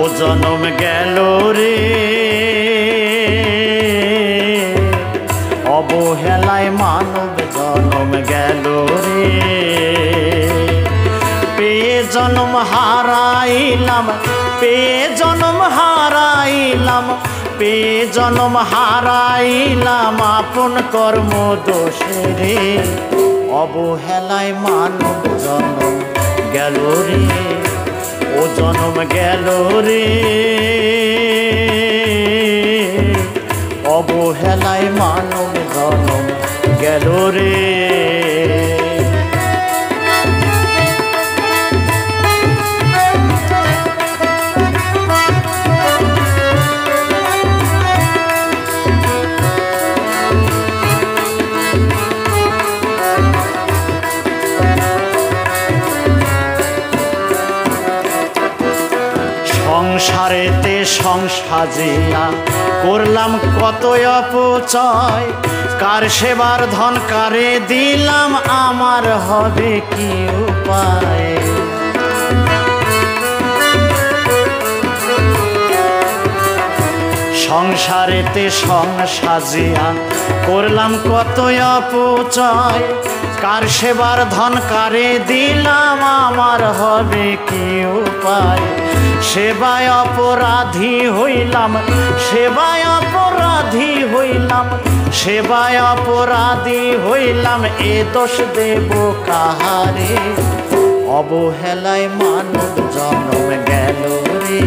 ও জনম গেল রে অবহেলায় মানব জনম গেল রে পেয়ে জনম হারাইলাম পেয়ে জনম হারাইলাম পেয়ে জনম হারাইলাম আপন কর্ম দোষে রে অবহেলায় মানব জনম গেল রে ও জনম গেল রে অবহেলায় মানব জনম গেল রে সংসারেতে সংসাজিয়া করলাম কত অপচয় কার সেবার ধন কারে দিলাম আমার হবে কি উপায় সংসারেতে সংসাজিয়া করলাম কত অপচয় কার সেবার ধন কারে দিলাম আমার হবে কি উপায় সেবায় অপরাধী হইলাম সেবায় অপরাধী হইলাম সেবায় অপরাধী হইলাম এ দোষ দেব কাহারে অবহেলায় মানব জন্ম গেল রে